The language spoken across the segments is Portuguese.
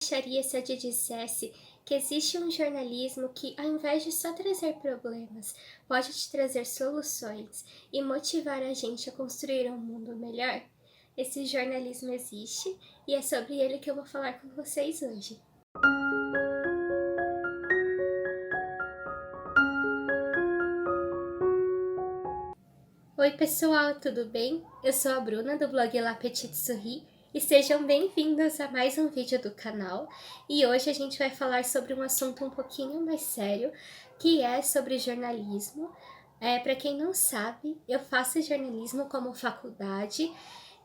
Acharia se eu te dissesse que existe um jornalismo que, ao invés de só trazer problemas, pode te trazer soluções e motivar a gente a construir um mundo melhor? Esse jornalismo existe e é sobre ele que eu vou falar com vocês hoje. Oi pessoal, tudo bem? Eu sou a Bruna do blog La Petite Souris e sejam bem-vindos a mais um vídeo do canal. E hoje a gente vai falar sobre um assunto um pouquinho mais sério, que é sobre jornalismo. Para quem não sabe, eu faço jornalismo como faculdade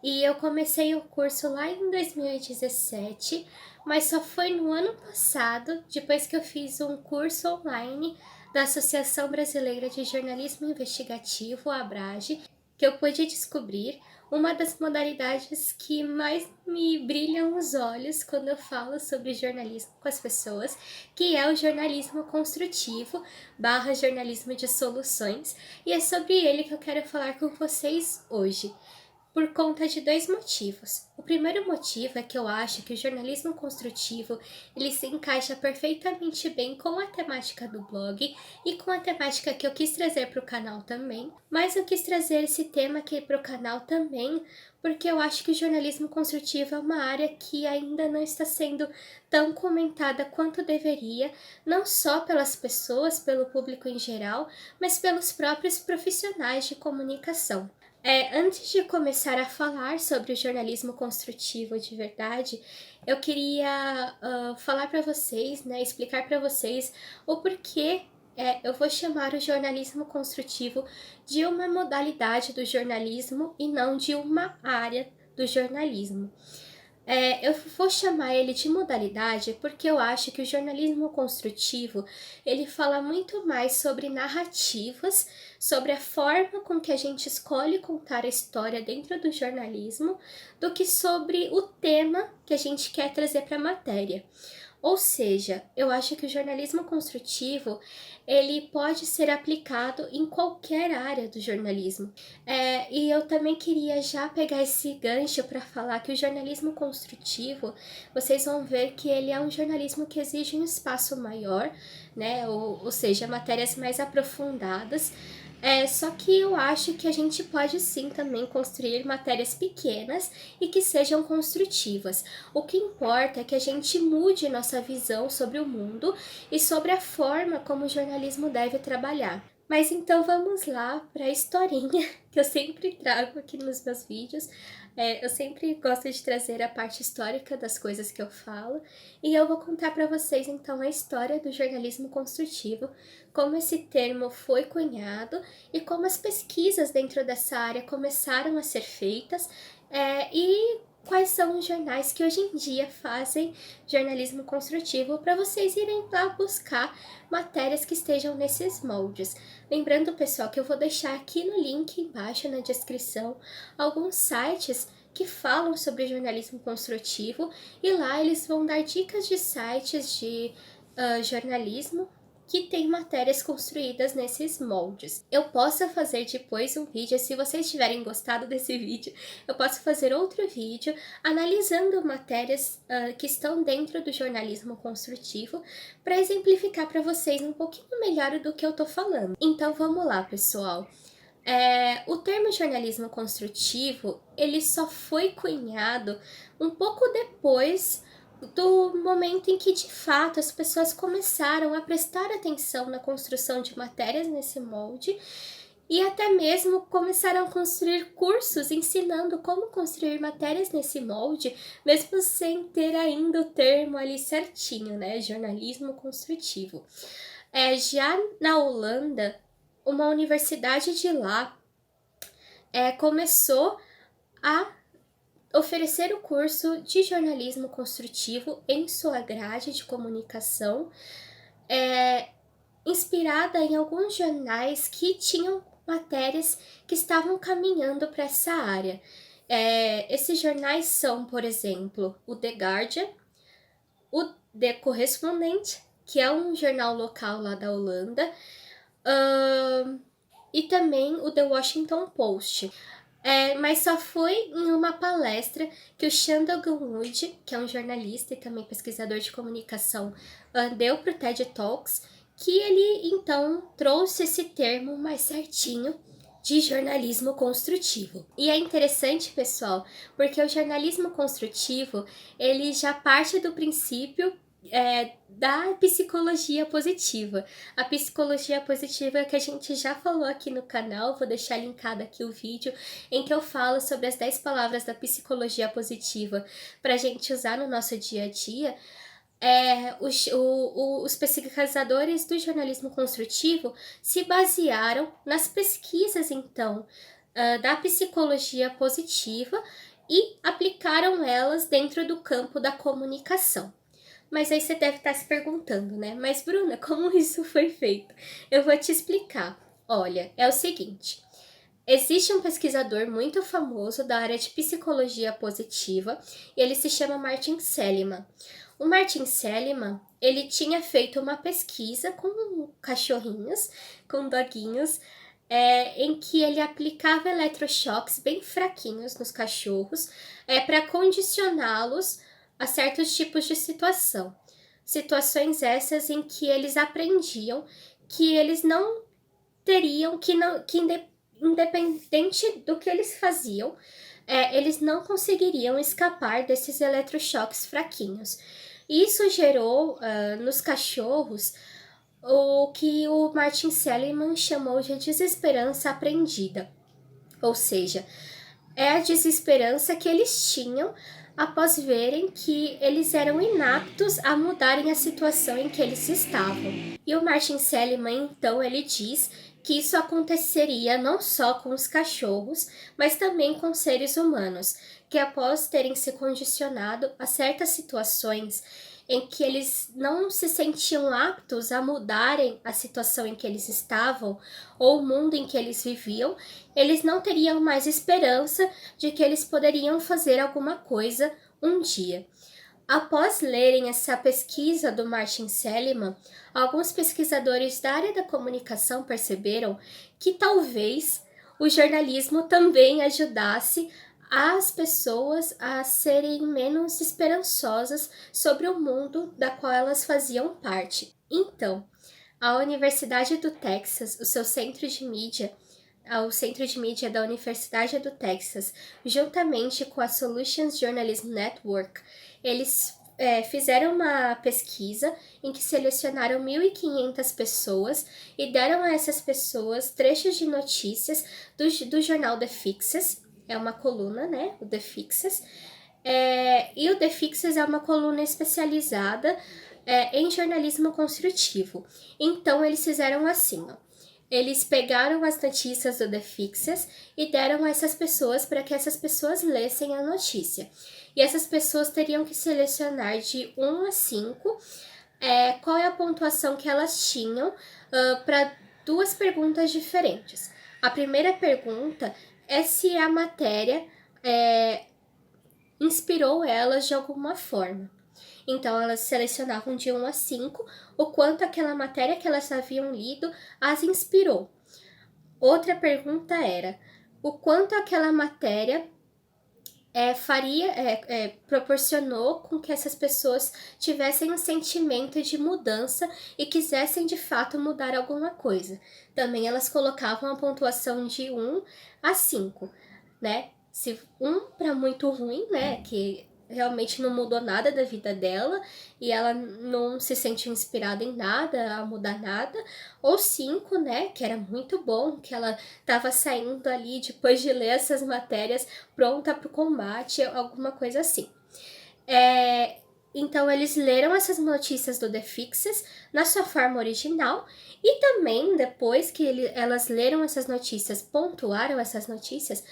e eu comecei o curso lá em 2017, mas só foi no ano passado, depois que eu fiz um curso online da Associação Brasileira de Jornalismo Investigativo, a ABRAGE, que eu pude descobrir uma das modalidades que mais me brilham os olhos quando eu falo sobre jornalismo com as pessoas, que é o jornalismo construtivo barra jornalismo de soluções, e é sobre ele que eu quero falar com vocês hoje. Por conta de dois motivos. O primeiro motivo é que eu acho que o jornalismo construtivo ele se encaixa perfeitamente bem com a temática do blog e com a temática que eu quis trazer para o canal também. Mas eu quis trazer esse tema aqui para o canal também porque eu acho que o jornalismo construtivo é uma área que ainda não está sendo tão comentada quanto deveria, não só pelas pessoas, pelo público em geral, mas pelos próprios profissionais de comunicação. Antes de começar a falar sobre o jornalismo construtivo de verdade, eu queria falar para vocês, né, explicar para vocês o porquê eu vou chamar o jornalismo construtivo de uma modalidade do jornalismo e não de uma área do jornalismo. Eu vou chamar ele de modalidade porque eu acho que o jornalismo construtivo ele fala muito mais sobre narrativas, sobre a forma com que a gente escolhe contar a história dentro do jornalismo, do que sobre o tema que a gente quer trazer para a matéria. Ou seja, eu acho que o jornalismo construtivo ele pode ser aplicado em qualquer área do jornalismo. E eu também queria já pegar esse gancho para falar que o jornalismo construtivo, vocês vão ver que ele é um jornalismo que exige um espaço maior, né? Ou seja, matérias mais aprofundadas. Só que eu acho que a gente pode sim também construir matérias pequenas e que sejam construtivas. O que importa é que a gente mude nossa visão sobre o mundo e sobre a forma como o jornalismo deve trabalhar. Mas então vamos lá para a historinha que eu sempre trago aqui nos meus vídeos. Eu sempre gosto de trazer a parte histórica das coisas que eu falo e eu vou contar para vocês então a história do jornalismo construtivo, como esse termo foi cunhado e como as pesquisas dentro dessa área começaram a ser feitas e quais são os jornais que hoje em dia fazem jornalismo construtivo para vocês irem lá buscar matérias que estejam nesses moldes. Lembrando, pessoal, que eu vou deixar aqui no link embaixo na descrição alguns sites que falam sobre jornalismo construtivo e lá eles vão dar dicas de sites de jornalismo que tem matérias construídas nesses moldes. Eu posso fazer depois um vídeo, se vocês tiverem gostado desse vídeo, eu posso fazer outro vídeo analisando matérias que estão dentro do jornalismo construtivo para exemplificar para vocês um pouquinho melhor do que eu tô falando. Então vamos lá, pessoal. O termo jornalismo construtivo, ele só foi cunhado um pouco depois do momento em que, de fato, as pessoas começaram a prestar atenção na construção de matérias nesse molde e até mesmo começaram a construir cursos ensinando como construir matérias nesse molde, mesmo sem ter ainda o termo ali certinho, né? Jornalismo construtivo. Já na Holanda, uma universidade de lá começou a oferecer o curso de jornalismo construtivo em sua grade de comunicação, inspirada em alguns jornais que tinham matérias que estavam caminhando para essa área. Esses jornais são, por exemplo, o The Guardian, o The Correspondent, que é um jornal local lá da Holanda, e também o The Washington Post. Mas só foi em uma palestra que o Chandler Wood, que é um jornalista e também pesquisador de comunicação, deu para o TED Talks, que ele então trouxe esse termo mais certinho de jornalismo construtivo. E é interessante, pessoal, porque o jornalismo construtivo, ele já parte do princípio da psicologia positiva. A psicologia positiva é que a gente já falou aqui no canal, vou deixar linkado aqui o vídeo em que eu falo sobre as 10 palavras da psicologia positiva para a gente usar no nosso dia a dia. Os pesquisadores do jornalismo construtivo se basearam nas pesquisas, então, da psicologia positiva e aplicaram elas dentro do campo da comunicação. Mas aí você deve estar se perguntando, né? Mas, Bruna, como isso foi feito? Eu vou te explicar. Olha, é o seguinte. Existe um pesquisador muito famoso da área de psicologia positiva e ele se chama Martin Seligman. O Martin Seligman, ele tinha feito uma pesquisa com cachorrinhos, com doguinhos, em que ele aplicava eletrochoques bem fraquinhos nos cachorros para condicioná-los a certos tipos de situação. Situações essas em que eles aprendiam que eles não teriam, independente do que eles faziam, eles não conseguiriam escapar desses eletrochoques fraquinhos. Isso gerou nos cachorros o que o Martin Seligman chamou de desesperança aprendida. Ou seja, é a desesperança que eles tinham após verem que eles eram inaptos a mudarem a situação em que eles estavam. E o Martin Seligman, então, ele diz que isso aconteceria não só com os cachorros, mas também com seres humanos, que após terem se condicionado a certas situações em que eles não se sentiam aptos a mudarem a situação em que eles estavam ou o mundo em que eles viviam, eles não teriam mais esperança de que eles poderiam fazer alguma coisa um dia. Após lerem essa pesquisa do Martin Seligman, alguns pesquisadores da área da comunicação perceberam que talvez o jornalismo também ajudasse as pessoas a serem menos esperançosas sobre o mundo da qual elas faziam parte. Então, a Universidade do Texas, o seu centro de mídia, o Centro de Mídia da Universidade do Texas, juntamente com a Solutions Journalism Network, eles fizeram uma pesquisa em que selecionaram 1.500 pessoas e deram a essas pessoas trechos de notícias do jornal The Fixes, é uma coluna, né, o The Fixes, e o The Fixes é uma coluna especializada em jornalismo construtivo. Então, eles fizeram assim, ó. Eles pegaram as notícias do The Fixes e deram a essas pessoas para que essas pessoas lessem a notícia. E essas pessoas teriam que selecionar de 1 a 5 qual é a pontuação que elas tinham para 2 perguntas diferentes. A primeira pergunta é se a matéria inspirou elas de alguma forma. Então, elas selecionavam de 1 a 5 o quanto aquela matéria que elas haviam lido as inspirou. Outra pergunta era o quanto aquela matéria proporcionou com que essas pessoas tivessem um sentimento de mudança e quisessem de fato mudar alguma coisa. Também elas colocavam a pontuação de 1 a 5, né? Se 1 para muito ruim, né? Que realmente não mudou nada da vida dela e ela não se sentiu inspirada em nada, a mudar nada, ou 5, né, que era muito bom, que ela estava saindo ali depois de ler essas matérias pronta para o combate, alguma coisa assim. Então eles leram essas notícias do The Fixes na sua forma original e também depois que elas leram essas notícias, pontuaram essas notícias,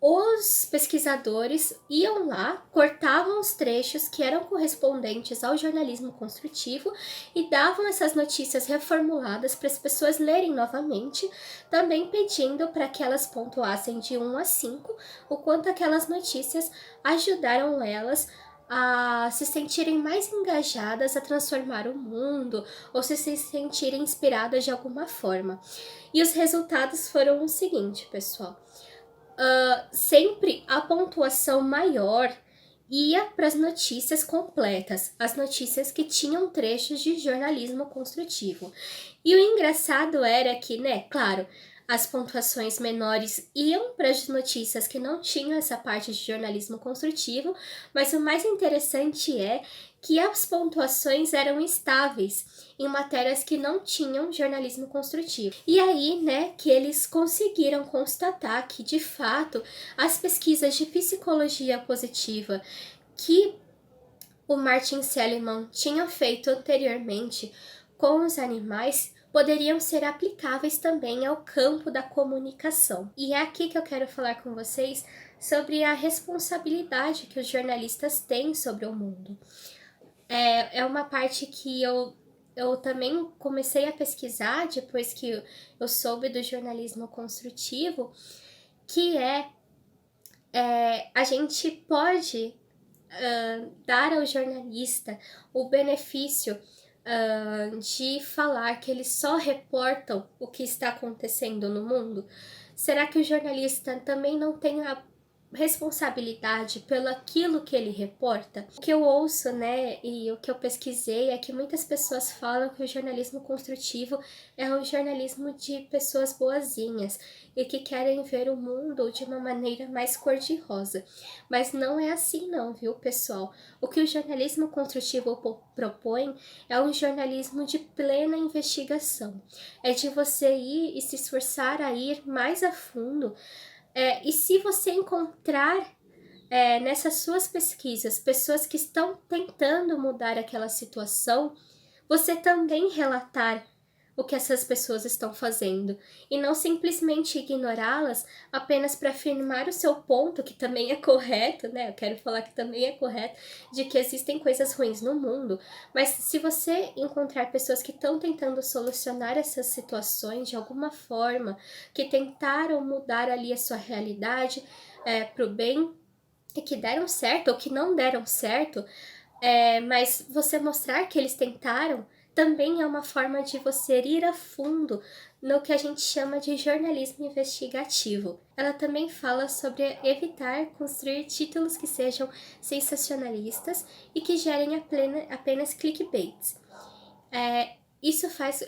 os pesquisadores iam lá, cortavam os trechos que eram correspondentes ao jornalismo construtivo e davam essas notícias reformuladas para as pessoas lerem novamente, também pedindo para que elas pontuassem de 1 a 5 o quanto aquelas notícias ajudaram elas a se sentirem mais engajadas a transformar o mundo ou se sentirem inspiradas de alguma forma. E os resultados foram o seguinte, pessoal. sempre a pontuação maior ia para as notícias completas, as notícias que tinham trechos de jornalismo construtivo. E o engraçado era que, né, claro, as pontuações menores iam para as notícias que não tinham essa parte de jornalismo construtivo, mas o mais interessante é que as pontuações eram estáveis em matérias que não tinham jornalismo construtivo. E aí, né, que eles conseguiram constatar que, de fato, as pesquisas de psicologia positiva que o Martin Seligman tinha feito anteriormente com os animais poderiam ser aplicáveis também ao campo da comunicação. E é aqui que eu quero falar com vocês sobre a responsabilidade que os jornalistas têm sobre o mundo. É uma parte que eu também comecei a pesquisar depois que eu soube do jornalismo construtivo, que a gente pode dar ao jornalista o benefício de falar que eles só reportam o que está acontecendo no mundo? Será que o jornalista também não tem a responsabilidade pelo aquilo que ele reporta? O que eu ouço, né, e o que eu pesquisei é que muitas pessoas falam que o jornalismo construtivo é um jornalismo de pessoas boazinhas e que querem ver o mundo de uma maneira mais cor-de-rosa. Mas não é assim não, viu, pessoal? O que o jornalismo construtivo propõe é um jornalismo de plena investigação. É de você ir e se esforçar a ir mais a fundo. E se você encontrar nessas suas pesquisas pessoas que estão tentando mudar aquela situação, você também relatar o que essas pessoas estão fazendo e não simplesmente ignorá-las apenas para afirmar o seu ponto, que também é correto, né? Eu quero falar que também é correto, de que existem coisas ruins no mundo, mas se você encontrar pessoas que estão tentando solucionar essas situações de alguma forma, que tentaram mudar ali a sua realidade para o bem e que deram certo ou que não deram certo, mas você mostrar que eles tentaram também é uma forma de você ir a fundo no que a gente chama de jornalismo investigativo. Ela também fala sobre evitar construir títulos que sejam sensacionalistas e que gerem apenas clickbaits. Isso faz.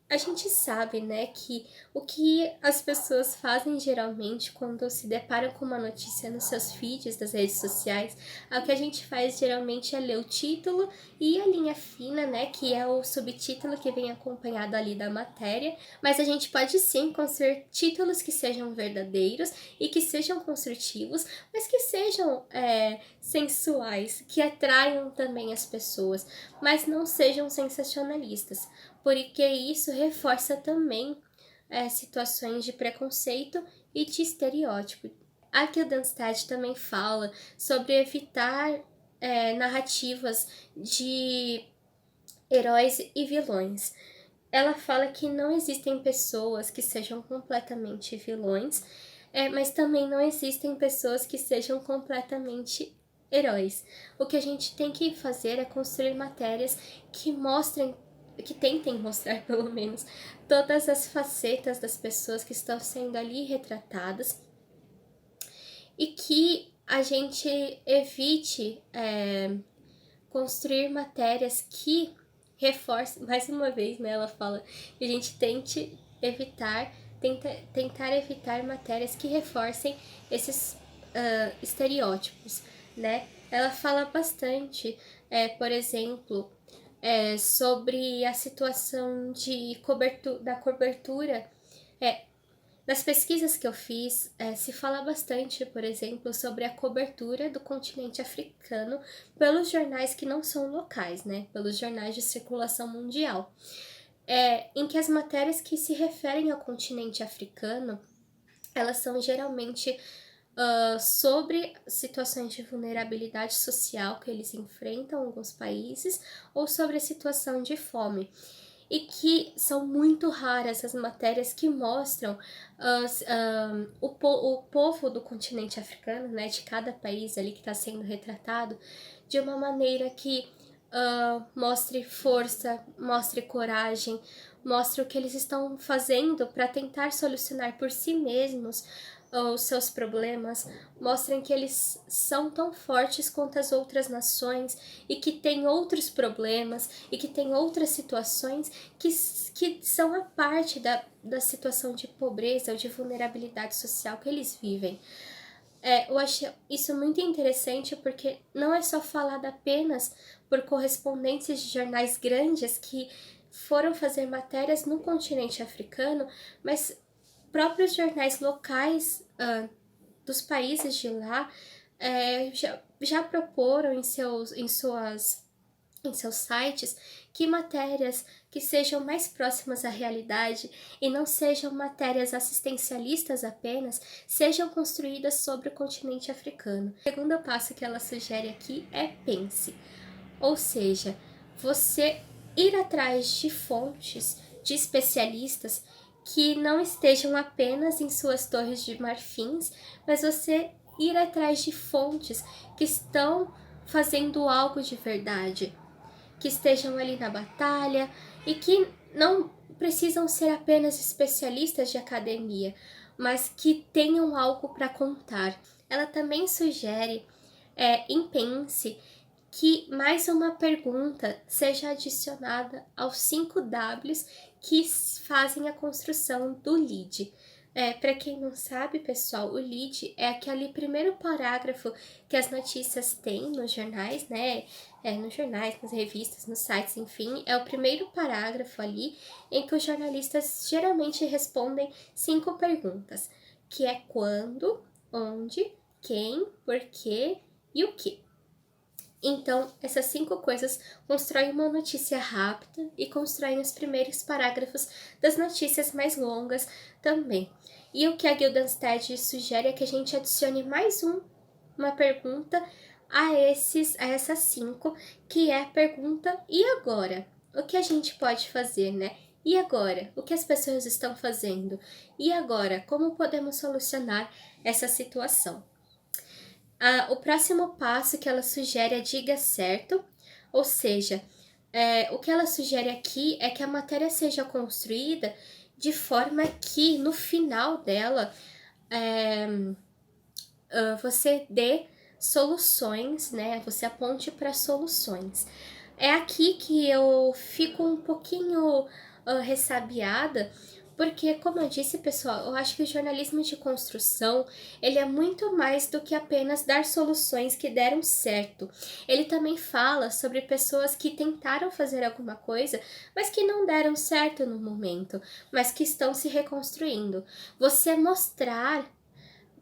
A gente sabe, né, que o que as pessoas fazem geralmente quando se deparam com uma notícia nos seus feeds das redes sociais, o que a gente faz geralmente é ler o título e a linha fina, né, que é o subtítulo que vem acompanhado ali da matéria, mas a gente pode sim construir títulos que sejam verdadeiros e que sejam construtivos, mas que sejam sensuais, que atraiam também as pessoas, mas não sejam sensacionalistas, porque isso reforça também situações de preconceito e de estereótipo. A Kildenstad também fala sobre evitar narrativas de heróis e vilões. Ela fala que não existem pessoas que sejam completamente vilões, mas também não existem pessoas que sejam completamente heróis. O que a gente tem que fazer é construir matérias que mostrem, que tentem mostrar pelo menos, todas as facetas das pessoas que estão sendo ali retratadas e que a gente evite construir matérias que reforcem, mais uma vez, né, ela fala que a gente tente evitar, tentar evitar matérias que reforcem esses estereótipos, né? Ela fala bastante, por exemplo, sobre a situação da cobertura. Nas pesquisas que eu fiz, se fala bastante, por exemplo, sobre a cobertura do continente africano pelos jornais que não são locais, né? Pelos jornais de circulação mundial. Em que as matérias que se referem ao continente africano, elas são geralmente sobre situações de vulnerabilidade social que eles enfrentam em alguns países ou sobre a situação de fome. E que são muito raras as matérias que mostram o povo do continente africano, né, de cada país ali que está sendo retratado, de uma maneira que mostre força, mostre coragem, mostre o que eles estão fazendo para tentar solucionar por si mesmos os seus problemas, mostrem que eles são tão fortes quanto as outras nações e que têm outros problemas e que têm outras situações que são a parte da situação de pobreza ou de vulnerabilidade social que eles vivem. Eu acho isso muito interessante porque não é só falado apenas por correspondentes de jornais grandes que foram fazer matérias no continente africano, mas próprios jornais locais dos países de lá já proporam em seus sites que matérias que sejam mais próximas à realidade e não sejam matérias assistencialistas apenas, sejam construídas sobre o continente africano. O segundo passo que ela sugere aqui é pense, ou seja, você ir atrás de fontes, de especialistas que não estejam apenas em suas torres de marfins, mas você ir atrás de fontes que estão fazendo algo de verdade, que estejam ali na batalha e que não precisam ser apenas especialistas de academia, mas que tenham algo para contar. Ela também sugere em Pense que mais uma pergunta seja adicionada aos 5 Ws que fazem a construção do lead. Para quem não sabe, pessoal, o lead é aquele primeiro parágrafo que as notícias têm nos jornais, né? Nos jornais, nas revistas, nos sites, enfim, é o primeiro parágrafo ali em que os jornalistas geralmente respondem 5 perguntas, que é quando, onde, quem, porquê e o que. Então, essas 5 coisas constroem uma notícia rápida e constroem os primeiros parágrafos das notícias mais longas também. E o que a Guildenstern sugere é que a gente adicione mais uma pergunta a essas 5, que é a pergunta e agora? O que a gente pode fazer, né? E agora? O que as pessoas estão fazendo? E agora? Como podemos solucionar essa situação? O próximo passo que ela sugere é diga certo, ou seja, o que ela sugere aqui é que a matéria seja construída de forma que no final dela você dê soluções, né? Você aponte para soluções. É aqui que eu fico um pouquinho ressabiada, porque, como eu disse, pessoal, eu acho que o jornalismo de construção, ele é muito mais do que apenas dar soluções que deram certo. Ele também fala sobre pessoas que tentaram fazer alguma coisa, mas que não deram certo no momento, mas que estão se reconstruindo. Você mostrar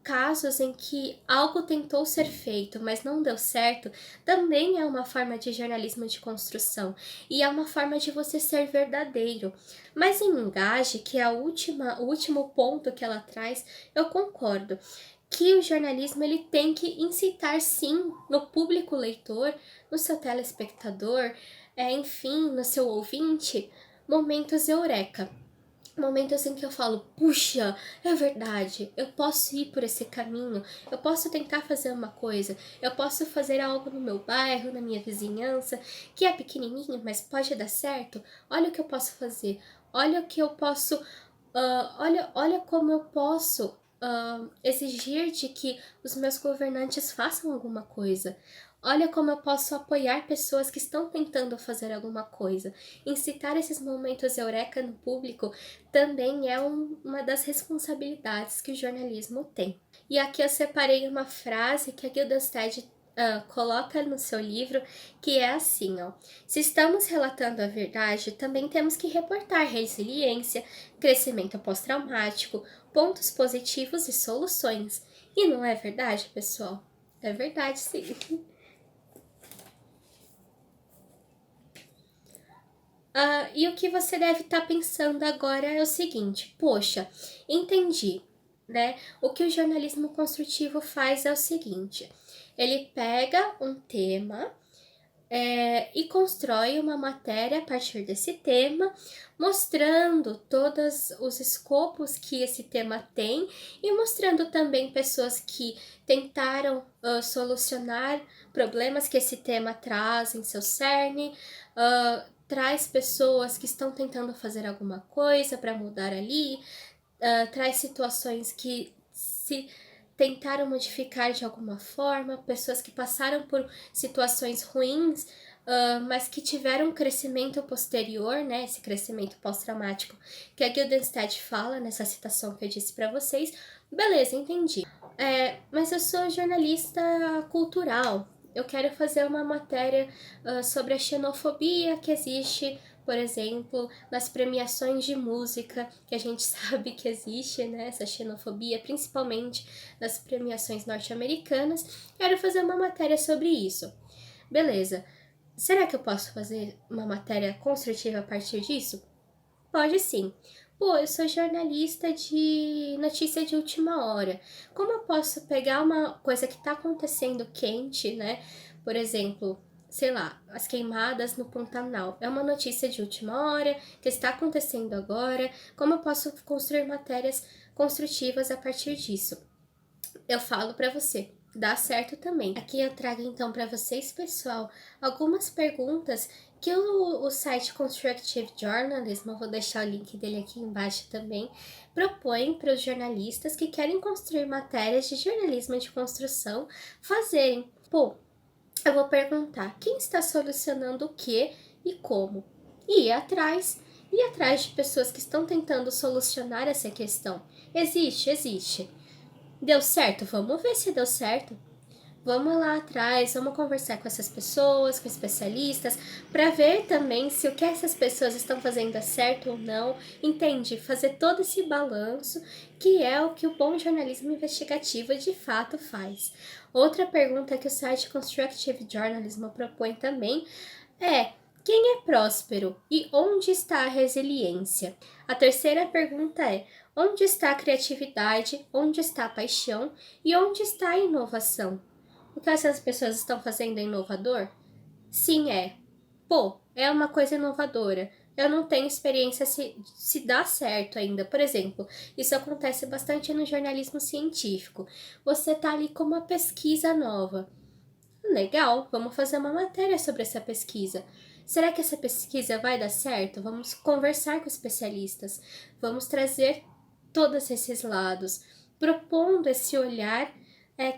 casos em que algo tentou ser feito, mas não deu certo, também é uma forma de jornalismo de construção e é uma forma de você ser verdadeiro. Mas em Engaje, que é o último ponto que ela traz, eu concordo que o jornalismo ele tem que incitar sim no público leitor, no seu telespectador, enfim, no seu ouvinte, momentos eureka. Momentos em que eu falo, puxa, é verdade, eu posso ir por esse caminho, eu posso tentar fazer uma coisa, eu posso fazer algo no meu bairro, na minha vizinhança, que é pequenininho, mas pode dar certo. Olha o que eu posso fazer, olha o que eu posso, olha como eu posso exigir de que os meus governantes façam alguma coisa. Olha como eu posso apoiar pessoas que estão tentando fazer alguma coisa. Incitar esses momentos eureka no público também é uma das responsabilidades que o jornalismo tem. E aqui eu separei uma frase que a Guildenstern coloca no seu livro, que é assim, ó: se estamos relatando a verdade, também temos que reportar resiliência, crescimento pós-traumático, pontos positivos e soluções. E não é verdade, pessoal? É verdade, sim. E o que você deve estar pensando agora é o seguinte: poxa, entendi, né? O que o jornalismo construtivo faz é o seguinte: ele pega um tema e constrói uma matéria a partir desse tema, mostrando todos os escopos que esse tema tem e mostrando também pessoas que tentaram solucionar problemas que esse tema traz em seu cerne, traz pessoas que estão tentando fazer alguma coisa para mudar ali, traz situações que se tentaram modificar de alguma forma, pessoas que passaram por situações ruins, mas que tiveram um crescimento posterior, né, esse crescimento pós-traumático que a Guildenstern fala nessa citação que eu disse para vocês. Beleza, entendi. Mas eu sou jornalista cultural, eu quero fazer uma matéria sobre a xenofobia que existe, por exemplo, nas premiações de música, que a gente sabe que existe, né, essa xenofobia, principalmente nas premiações norte-americanas. Quero fazer uma matéria sobre isso. Beleza. Será que eu posso fazer uma matéria construtiva a partir disso? Pode sim. Pô, eu sou jornalista de notícia de última hora. Como eu posso pegar uma coisa que tá acontecendo quente, né? Por exemplo, sei lá, as queimadas no Pantanal. É uma notícia de última hora que está acontecendo agora. Como eu posso construir matérias construtivas a partir disso? Eu falo para você, dá certo também. Aqui eu trago então para vocês, pessoal, algumas perguntas que o site Constructive Journalism, eu vou deixar o link dele aqui embaixo também, propõe para os jornalistas que querem construir matérias de jornalismo de construção fazerem. Pô, eu vou perguntar quem está solucionando o que e como. E ir atrás de pessoas que estão tentando solucionar essa questão. Existe. Deu certo? Vamos ver se deu certo. Vamos lá atrás, vamos conversar com essas pessoas, com especialistas, para ver também se o que essas pessoas estão fazendo é certo ou não. Entende? Fazer todo esse balanço, que é o que o bom jornalismo investigativo de fato faz. Outra pergunta que o site Constructive Journalism propõe também é: quem é próspero e onde está a resiliência? A terceira pergunta é: onde está a criatividade, onde está a paixão e onde está a inovação? O que essas pessoas estão fazendo é inovador? Sim, é. Pô, é uma coisa inovadora. Eu não tenho experiência se dá certo ainda. Por exemplo, isso acontece bastante no jornalismo científico. Você tá ali com uma pesquisa nova. Legal, vamos fazer uma matéria sobre essa pesquisa. Será que essa pesquisa vai dar certo? Vamos conversar com especialistas, vamos trazer todos esses lados, propondo esse olhar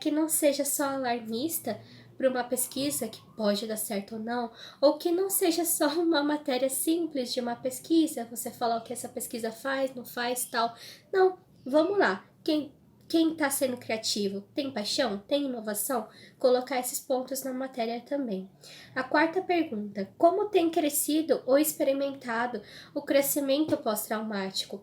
que não seja só alarmista para uma pesquisa que pode dar certo ou não, ou que não seja só uma matéria simples de uma pesquisa, você falar o que essa pesquisa faz, não faz, tal. Não, vamos lá. Quem está sendo criativo tem paixão, tem inovação? Colocar esses pontos na matéria também. A quarta pergunta: como tem crescido ou experimentado o crescimento pós-traumático?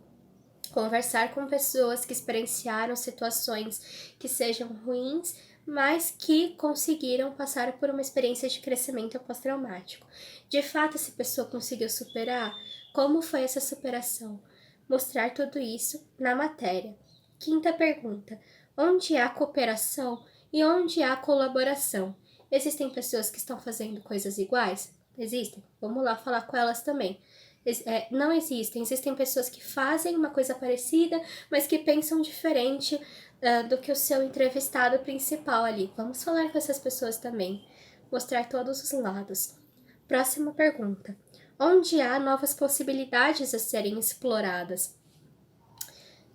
Conversar com pessoas que experienciaram situações que sejam ruins, mas que conseguiram passar por uma experiência de crescimento pós-traumático. De fato, essa pessoa conseguiu superar? Como foi essa superação? Mostrar tudo isso na matéria. Quinta pergunta: onde há cooperação e onde há colaboração? Existem pessoas que estão fazendo coisas iguais? Existem? Vamos lá falar com elas também. Não existem pessoas que fazem uma coisa parecida, mas que pensam diferente do que o seu entrevistado principal ali. Vamos falar com essas pessoas também, mostrar todos os lados. Próxima pergunta: onde há novas possibilidades a serem exploradas?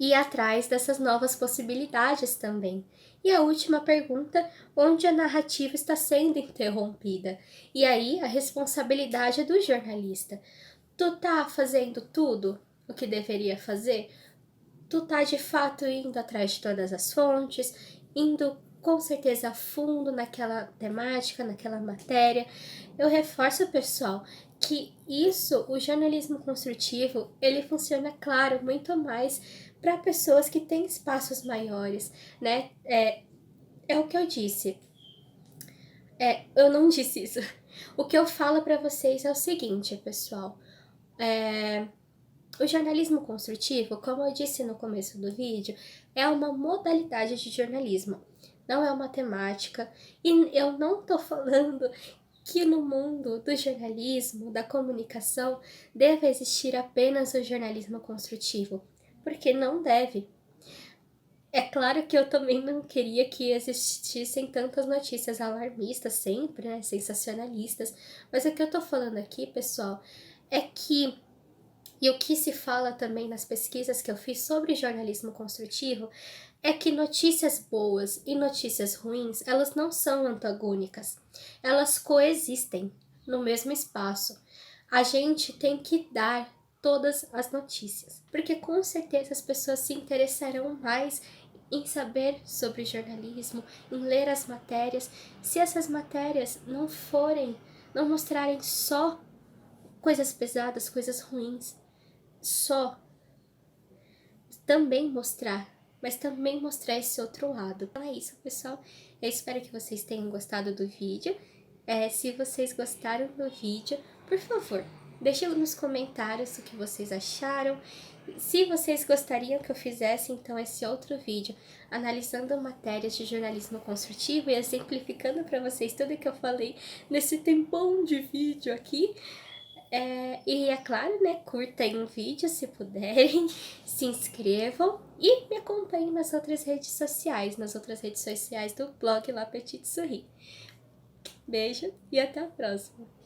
E atrás dessas novas possibilidades também. E a última pergunta: onde a narrativa está sendo interrompida? E aí a responsabilidade é do jornalista. Tu tá fazendo tudo o que deveria fazer? Tu tá de fato indo atrás de todas as fontes, indo com certeza a fundo naquela temática, naquela matéria. Eu reforço, pessoal, que isso, o jornalismo construtivo, ele funciona, claro, muito mais para pessoas que têm espaços maiores, né? É o que eu disse. Eu não disse isso. O que eu falo para vocês é o seguinte, pessoal. O jornalismo construtivo, como eu disse no começo do vídeo, é uma modalidade de jornalismo, não é uma temática. E eu não tô falando que no mundo do jornalismo, da comunicação, deve existir apenas o jornalismo construtivo, porque não deve. É claro que eu também não queria que existissem tantas notícias alarmistas sempre, né, sensacionalistas, mas o que eu tô falando aqui, pessoal, é que, e o que se fala também nas pesquisas que eu fiz sobre jornalismo construtivo, é que notícias boas e notícias ruins, elas não são antagônicas, elas coexistem no mesmo espaço. A gente tem que dar todas as notícias, porque com certeza as pessoas se interessarão mais em saber sobre jornalismo, em ler as matérias, se essas matérias não mostrarem só coisas pesadas, coisas ruins, só também mostrar, mas também mostrar esse outro lado. Então é isso, pessoal. Eu espero que vocês tenham gostado do vídeo. Se vocês gostaram do vídeo, por favor, deixem nos comentários o que vocês acharam. Se vocês gostariam que eu fizesse, então, esse outro vídeo, analisando matérias de jornalismo construtivo e exemplificando para vocês tudo que eu falei nesse tempão de vídeo aqui. E é claro, né, curtem o vídeo se puderem, se inscrevam e me acompanhem nas outras redes sociais, do blog La Petite Souris. Beijo e até a próxima!